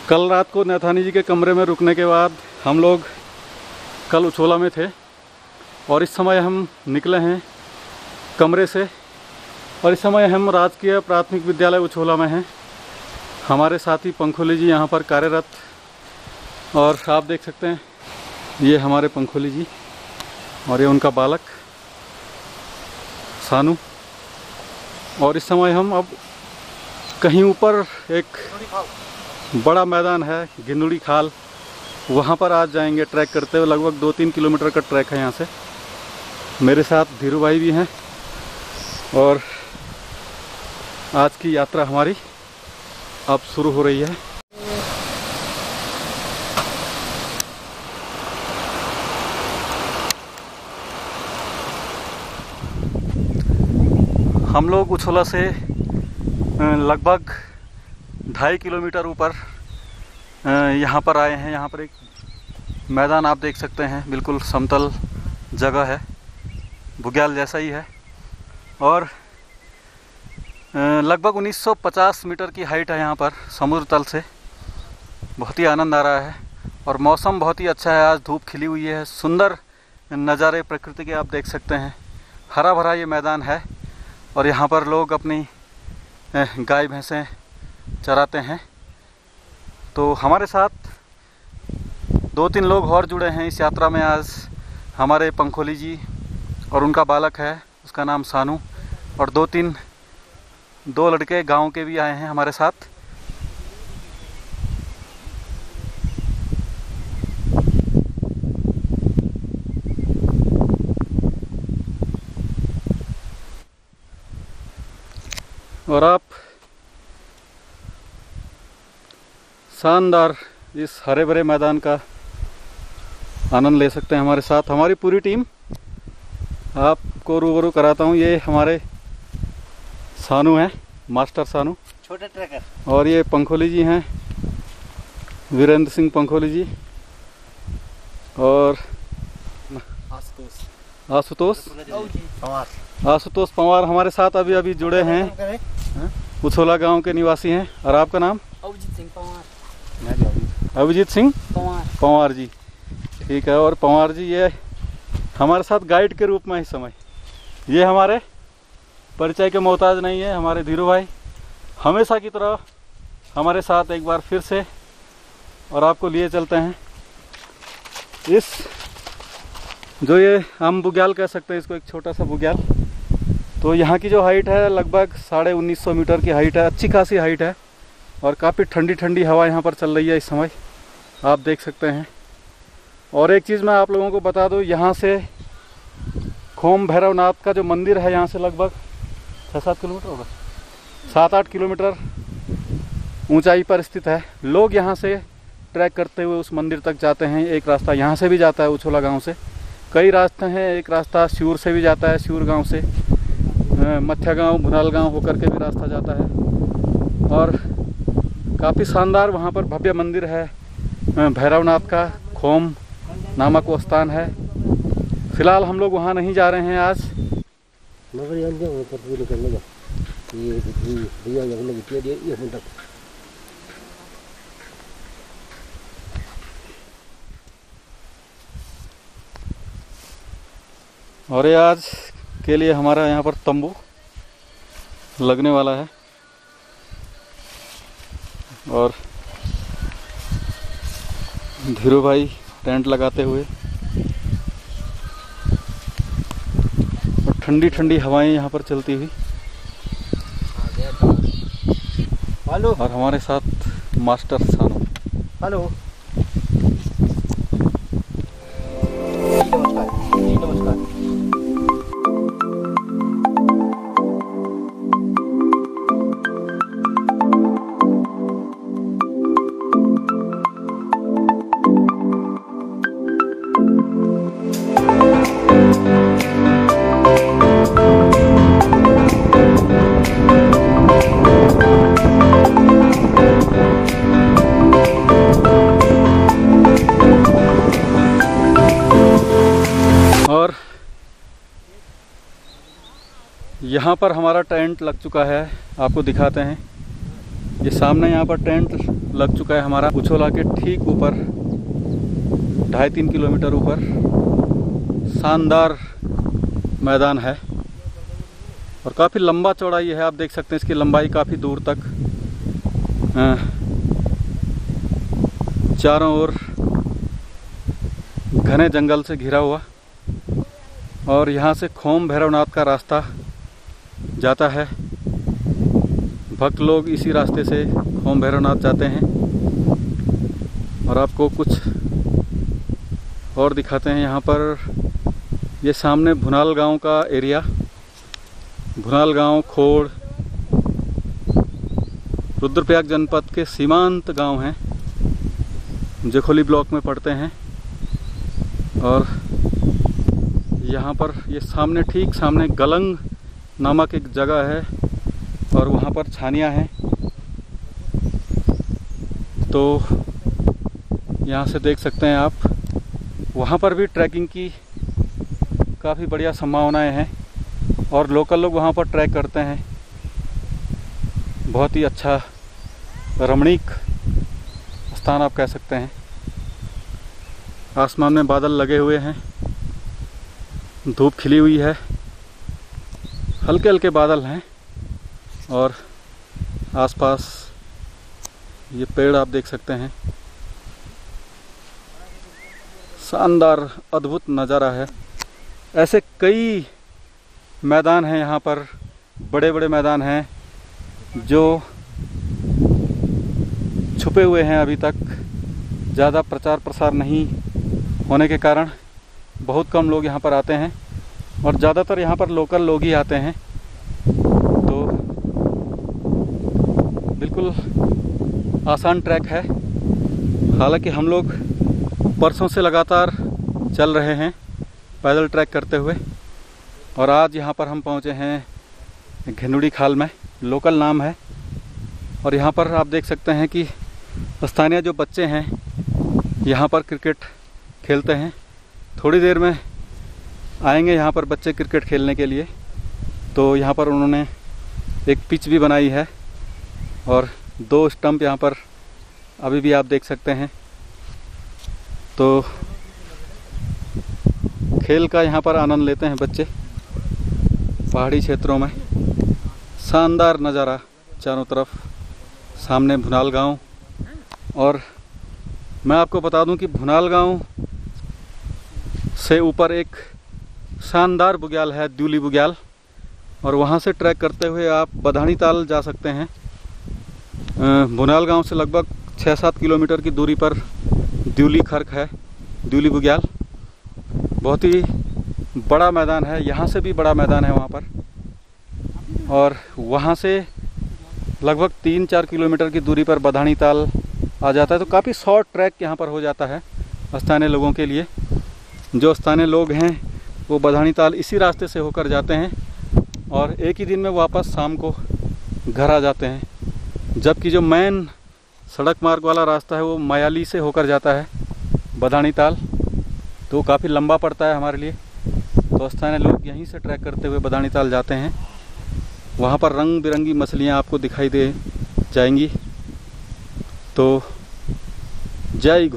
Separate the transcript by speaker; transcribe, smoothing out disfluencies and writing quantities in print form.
Speaker 1: कल रात को नैथानी जी के कमरे में रुकने के बाद हम लोग कल उछोला में थे और इस समय हम निकले हैं कमरे से और इस समय हम राजकीय प्राथमिक विद्यालय उछोला में हैं। हमारे साथी पंखोली जी यहाँ पर कार्यरत और आप देख सकते हैं ये हमारे पंखोली जी और ये उनका बालक सानू। और इस समय हम अब कहीं ऊपर एक बड़ा मैदान है गिंदुड़ी खाल, वहाँ पर आज जाएंगे ट्रैक करते हुए। लगभग 2-3 किलोमीटर का ट्रैक है यहाँ से। मेरे साथ धीरू भाई भी हैं और आज की यात्रा हमारी अब शुरू हो रही है। हम लोग उछोला से लगभग 2.5 किलोमीटर ऊपर यहाँ पर आए हैं। यहाँ पर एक मैदान आप देख सकते हैं, बिल्कुल समतल जगह है, बुग्याल जैसा ही है और लगभग 1950 मीटर की हाइट है यहाँ पर समुद्र तल से। बहुत ही आनंद आ रहा है और मौसम बहुत ही अच्छा है। आज धूप खिली हुई है, सुंदर नज़ारे प्रकृति के आप देख सकते हैं। हरा भरा ये मैदान है और यहाँ पर लोग अपनी गाय भैंसें चराते हैं। तो हमारे साथ 2-3 लोग और जुड़े हैं इस यात्रा में आज। हमारे पंखोली जी और उनका बालक है, उसका नाम सानू, और 2 लड़के गांव के भी आए हैं हमारे साथ। और आप शानदार इस हरे भरे मैदान का आनंद ले सकते हैं हमारे साथ। हमारी पूरी टीम आपको रूबरू कराता हूँ। ये हमारे सानू हैं, मास्टर सानू,
Speaker 2: छोटे ट्रैकर, और
Speaker 1: ये पंखोली जी हैं, वीरेंद्र सिंह पंखोली जी, और आशुतोष पवार हमारे साथ अभी जुड़े हैं। उछोला गांव के निवासी हैं। और आपका नाम? अभिजीत सिंह पवार जी, ठीक है। और पवार जी ये हमारे साथ गाइड के रूप में इस समय, ये हमारे परिचय के मोहताज नहीं है, हमारे धीरू भाई हमेशा की तरह हमारे साथ एक बार फिर से। और आपको लिए चलते हैं इस, जो ये हम बुग्याल कह सकते हैं इसको, एक छोटा सा बुग्याल। तो यहाँ की जो हाइट है लगभग 1950 मीटर की हाइट है, अच्छी खासी हाइट है और काफ़ी ठंडी ठंडी हवा यहाँ पर चल रही है इस समय, आप देख सकते हैं। और एक चीज़ मैं आप लोगों को बता दूँ, यहाँ से खोम भैरवनाथ का जो मंदिर है यहाँ से लगभग 6-7 किलोमीटर होगा, 7-8 किलोमीटर ऊंचाई पर स्थित है। लोग यहाँ से ट्रैक करते हुए उस मंदिर तक जाते हैं। एक रास्ता यहाँ से भी जाता है उछोला गांव से, कई रास्ते हैं। एक रास्ता श्यूर से भी जाता है, श्यूर गांव से मत्या गांव, भुनाल गांव होकर के भी रास्ता जाता है। और काफ़ी शानदार वहाँ पर भव्य मंदिर है भैरवनाथ का, खोम नामक वो स्थान है। फिलहाल हम लोग वहाँ नहीं जा रहे हैं आज। और ये आज के लिए हमारा यहाँ पर तंबू लगने वाला है और धीरू भाई टेंट लगाते हुए, और ठंडी ठंडी हवाएं यहाँ पर चलती हुई, और हमारे साथ मास्टर सानू।
Speaker 2: हेलो, नमस्कार।
Speaker 1: यहाँ पर हमारा टेंट लग चुका है, आपको दिखाते हैं। ये सामने यहाँ पर टेंट लग चुका है हमारा, उछोला के ठीक ऊपर 2.5-3 किलोमीटर ऊपर शानदार मैदान है और काफ़ी लंबा चौड़ा ये है। आप देख सकते हैं इसकी लंबाई काफ़ी दूर तक, चारों ओर घने जंगल से घिरा हुआ। और यहाँ से खोम भैरवनाथ का रास्ता जाता है। भक्त लोग इसी रास्ते से खोम भैरवनाथ जाते हैं। और आपको कुछ और दिखाते हैं यहाँ पर। ये सामने भुनाल गांव का एरिया, भुनाल गांव खोड़ रुद्रप्रयाग जनपद के सीमांत गांव हैं, जखोली ब्लॉक में पड़ते हैं। और यहाँ पर ये सामने ठीक सामने गलंग नामक एक जगह है और वहाँ पर छानियाँ हैं। तो यहाँ से देख सकते हैं आप, वहाँ पर भी ट्रैकिंग की काफ़ी बढ़िया संभावनाएं हैं और लोकल लोग वहाँ पर ट्रैक करते हैं। बहुत ही अच्छा रमणीक स्थान आप कह सकते हैं। आसमान में बादल लगे हुए हैं, धूप खिली हुई है, हल्के हल्के बादल हैं और आसपास ये पेड़ आप देख सकते हैं। शानदार अद्भुत नज़ारा है। ऐसे कई मैदान हैं यहाँ पर, बड़े बड़े मैदान हैं जो छुपे हुए हैं, अभी तक ज़्यादा प्रचार प्रसार नहीं होने के कारण बहुत कम लोग यहाँ पर आते हैं और ज़्यादातर यहाँ पर लोकल लोग ही आते हैं। तो बिल्कुल आसान ट्रैक है। हालांकि हम लोग परसों से लगातार चल रहे हैं पैदल ट्रैक करते हुए और आज यहाँ पर हम पहुँचे हैं घेनुड़ी खाल में, लोकल नाम है। और यहाँ पर आप देख सकते हैं कि स्थानीय जो बच्चे हैं यहाँ पर क्रिकेट खेलते हैं। थोड़ी देर में आएंगे यहाँ पर बच्चे क्रिकेट खेलने के लिए। तो यहाँ पर उन्होंने एक पिच भी बनाई है और 2 स्टंप यहाँ पर अभी भी आप देख सकते हैं। तो खेल का यहाँ पर आनंद लेते हैं बच्चे। पहाड़ी क्षेत्रों में शानदार नज़ारा चारों तरफ, सामने भुनाल गांव। और मैं आपको बता दूं कि भुनाल गांव से ऊपर एक शानदार बुग्याल है, द्यूली बुग्याल, और वहां से ट्रैक करते हुए आप बधानी ताल जा सकते हैं। भुनाल गांव से लगभग 6-7 किलोमीटर की दूरी पर द्यूली खर्क है, द्यूली बुग्याल। बहुत ही बड़ा मैदान है, यहाँ से भी बड़ा मैदान है वहाँ पर। और वहाँ से लगभग 3-4 किलोमीटर की दूरी पर बधानी ताल आ जाता है। तो काफ़ी शॉर्ट ट्रैक यहाँ पर हो जाता है स्थानीय लोगों के लिए। जो स्थानीय लोग हैं वो बधानी ताल इसी रास्ते से होकर जाते हैं और एक ही दिन में वापस शाम को घर आ जाते हैं। जबकि जो मेन सड़क मार्ग वाला रास्ता है वो मायाली से होकर जाता है बधानी ताल, तो काफ़ी लंबा पड़ता है हमारे लिए। तो स्थानीय लोग यहीं से ट्रैक करते हुए बधानी ताल जाते हैं। वहाँ पर रंग बिरंगी मछलियाँ आपको दिखाई दे जाएंगी। तो जय